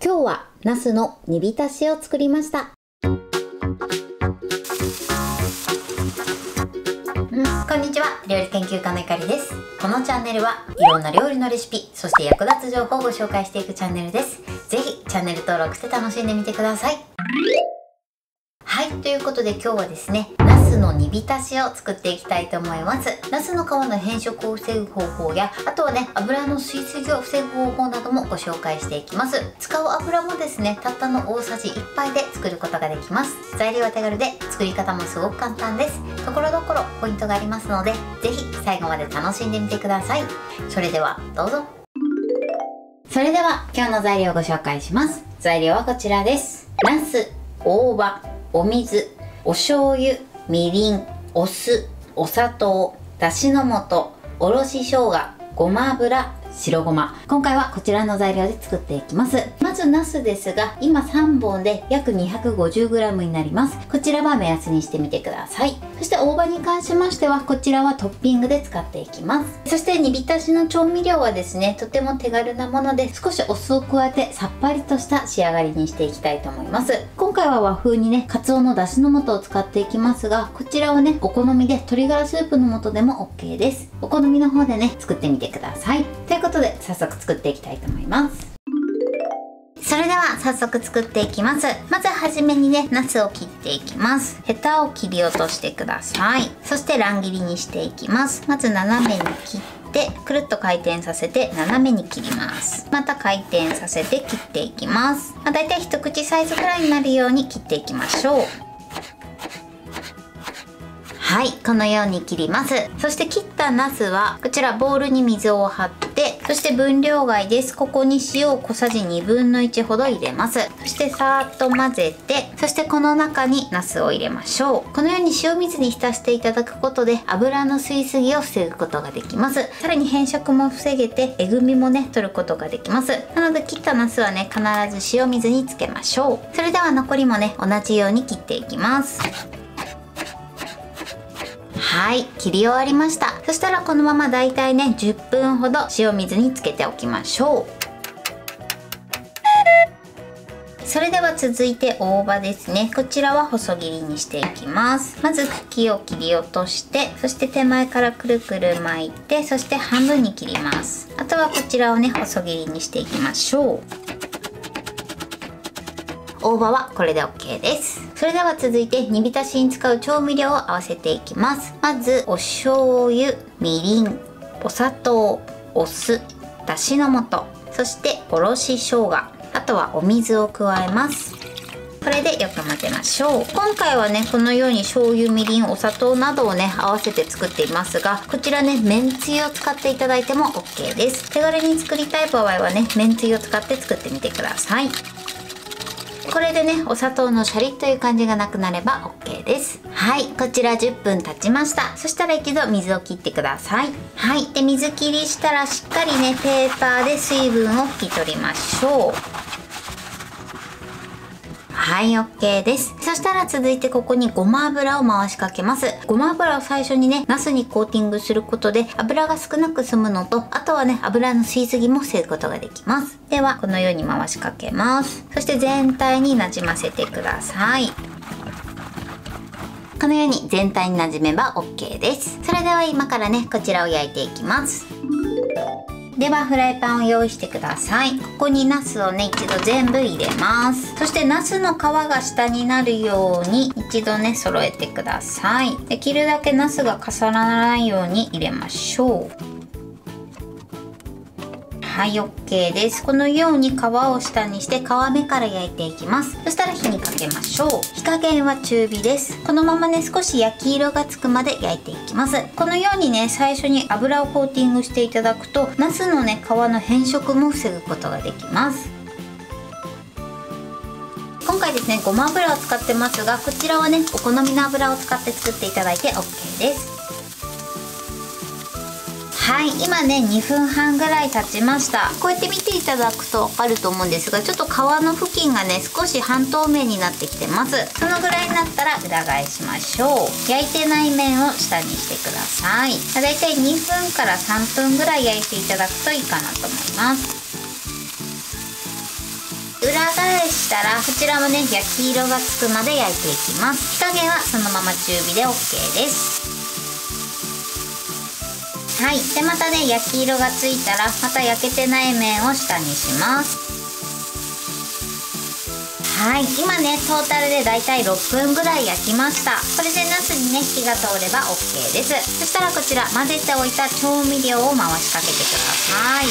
今日はナスの煮浸しを作りました。こんにちは、料理研究家のゆかりです。このチャンネルはいろんな料理のレシピ、そして役立つ情報をご紹介していくチャンネルです。ぜひチャンネル登録して楽しんでみてください。はい、ということで今日はですね、ナスの煮浸しを作っていきたいと思います。ナスの皮の変色を防ぐ方法や、あとはね、油の吸いすぎを防ぐ方法などもご紹介していきます。使う油もですね、たったの大さじ1杯で作ることができます。材料は手軽で、作り方もすごく簡単です。ところどころポイントがありますので、ぜひ最後まで楽しんでみてください。それではどうぞ。それでは今日の材料をご紹介します。材料はこちらです。ナス、大葉、お水、お醤油、みりん、お酢、お砂糖、だしの素、おろし生姜、ごま油、白ごま。今回はこちらの材料で作っていきます。まずナスですが、今3本で約 250g になります。こちらは目安にしてみてください。そして大葉に関しましては、こちらはトッピングで使っていきます。そして煮浸しの調味料はですね、とても手軽なもので、少しお酢を加えてさっぱりとした仕上がりにしていきたいと思います。今回は和風にね、かつおのだしの素を使っていきますが、こちらはね、お好みで鶏ガラスープの素でも OK です。お好みの方でね、作ってみてください。ということで早速作っていきたいと思います。それでは早速作っていきます。まずはじめにね、ナスを切っていきます。ヘタを切り落としてください。そして乱切りにしていきます。まず斜めに切ってくるっと回転させて斜めに切ります。また回転させて切っていきます。だいたい一口サイズくらいになるように切っていきましょう。はい、このように切ります。そして切ったナスはこちらボウルに水を張って、そして分量外です。ここに塩を小さじ1/2ほど入れます。そしてさーっと混ぜて、そしてこの中にナスを入れましょう。このように塩水に浸していただくことで油の吸いすぎを防ぐことができます。さらに変色も防げてえぐみもね取ることができます。なので切ったナスはね、必ず塩水につけましょう。それでは残りもね、同じように切っていきます。はい、切り終わりました。そしたらこのままだいたいね、10分ほど塩水につけておきましょう。それでは続いて大葉ですね。こちらは細切りにしていきます。まず茎を切り落として、そして手前からくるくる巻いて、そして半分に切ります。あとはこちらをね、細切りにしていきましょう。大葉はこれで OK です。それでは続いて煮浸しに使う調味料を合わせていきます。まずお醤油、みりん、お砂糖、お酢、だしの素、そしておろし生姜、あとはお水を加えます。これでよく混ぜましょう。今回はね、このように醤油、みりん、お砂糖などをね合わせて作っていますが、こちらね、めんつゆを使っていただいても OK です。手軽に作りたい場合はね、めんつゆを使って作ってみてください。これでね、お砂糖のシャリッという感じがなくなれば OK です。はい、こちら10分経ちました。そしたら一度水を切ってください。はい、で水切りしたらしっかりね、ペーパーで水分を拭き取りましょう。はい、OK です。そしたら続いてここにごま油を回しかけます。ごま油を最初にね、ナスにコーティングすることで油が少なく済むのと、あとはね、油の吸いすぎも防ぐことができます。ではこのように回しかけます。そして全体になじませてください。このように全体になじめば OK です。それでは今からね、こちらを焼いていきます。ではフライパンを用意してください。ここにナスをね、一度全部入れます。そしてナスの皮が下になるように一度ね、揃えてください。できるだけナスが重ならないように入れましょう。はい、OK です。このように皮を下にして皮目から焼いていきます。そしたら火にかけましょう。火加減は中火です。このままね、少し焼き色がつくまで焼いていきます。このようにね、最初に油をコーティングしていただくと、ナスのね、皮の変色も防ぐことができます。今回ですね、ごま油を使ってますが、こちらはね、お好みの油を使って作っていただいて OK です。はい、今ね、2分半ぐらい経ちました。こうやって見ていただくと分かると思うんですが、ちょっと皮の付近がね、少し半透明になってきてます。そのぐらいになったら裏返しましょう。焼いてない面を下にしてください。だいたい2分から3分ぐらい焼いていただくといいかなと思います。裏返したらこちらもね焼き色がつくまで焼いていきます。火加減はそのまま中火で OK です。はい、でまたね焼き色がついたらまた焼けてない面を下にします。はい、今ねトータルでだいたい6分ぐらい焼きました。これでナスにね火が通れば OK です。そしたらこちら混ぜておいた調味料を回しかけてください。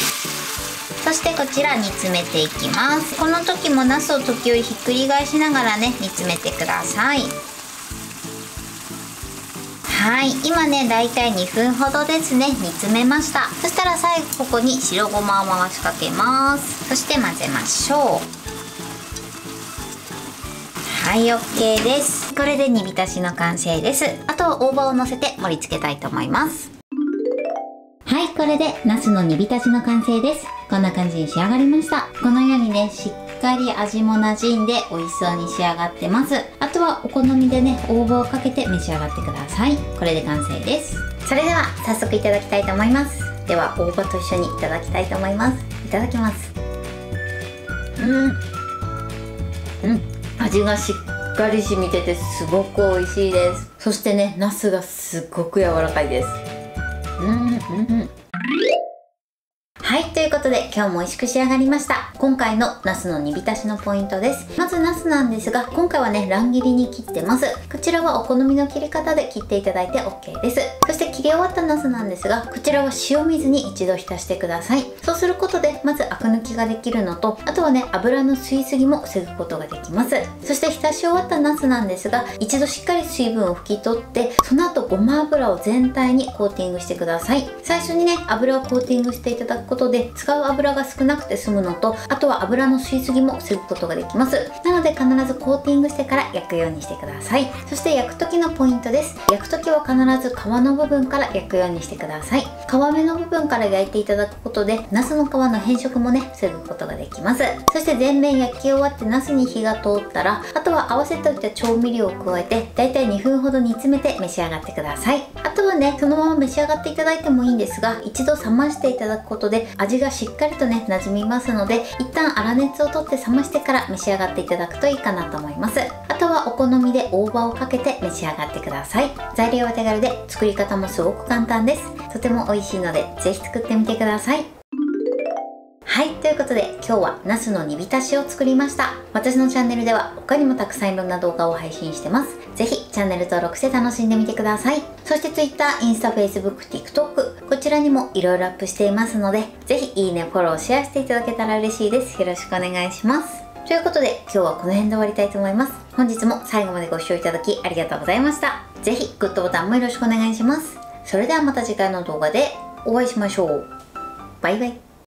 そしてこちら煮詰めていきます。この時もナスを時折ひっくり返しながらね煮詰めてください。はい、今ねだいたい2分ほどですね煮詰めました。そしたら最後ここに白ごまを回しかけます。そして混ぜましょう。はい、 OK です。これで煮浸しの完成です。あとは大葉を乗せて盛り付けたいと思います。はい、これでナスの煮浸しの完成です。こんな感じに仕上がりました。このようにねしっかり味も馴染んで美味しそうに仕上がってます。あとはお好みでね大葉をかけて召し上がってください。これで完成です。それでは早速いただきたいと思います。では大葉と一緒にいただきたいと思います。いただきます。味がしっかり染みててすごく美味しいです。そしてねナスがすっごく柔らかいです。はい、ということで今日も美味しく仕上がりました。今回のナスの煮浸しのポイントです。まずナスなんですが、今回はね乱切りに切ってます。こちらはお好みの切り方で切っていただいて OK です。そして切り終わったナスなんですが、こちらは塩水に一度浸してください。そうすることでまずアク抜きができるのと、あとはね油の吸いすぎも防ぐことができます。そして浸し終わったナスなんですが、一度しっかり水分を拭き取って、その後ごま油を全体にコーティングしてください。最初にね油をコーティングしていただくことで使う油が少なくて済むのと、あとは油の吸いすぎも防ぐことができます。なので必ずコーティングしてから焼くようにしてください。そして焼く時のポイントです。焼く時は必ず皮の部分から焼くようにしてください。皮目の部分から焼いていただくことでナスの皮の変色もね防ぐことができます。そして全面焼き終わってナスに火が通ったら、あとは合わせておいた調味料を加えてだいたい2分ほど煮詰めて召し上がってください。あとはねそのまま召し上がっていただいてもいいんですが、一度冷ましていただくことで味がしっかりとね馴染みますので、一旦粗熱を取って冷ましてから召し上がっていただくといいかなと思います。あとはお好みで大葉をかけて召し上がってください。材料は手軽で作り方もすごく簡単です。とても美味しいのでぜひ作ってみてください。はい、ということで今日はナスの煮浸しを作りました。私のチャンネルでは他にもたくさんいろんな動画を配信してます。ぜひチャンネル登録して楽しんでみてください。そして Twitter、インスタ、Facebook、TikTok こちらにもいろいろアップしていますので、ぜひいいね、フォロー、シェアしていただけたら嬉しいです。よろしくお願いします。ということで今日はこの辺で終わりたいと思います。本日も最後までご視聴いただきありがとうございました。ぜひグッドボタンもよろしくお願いします。それではまた次回の動画でお会いしましょう。バイバイ。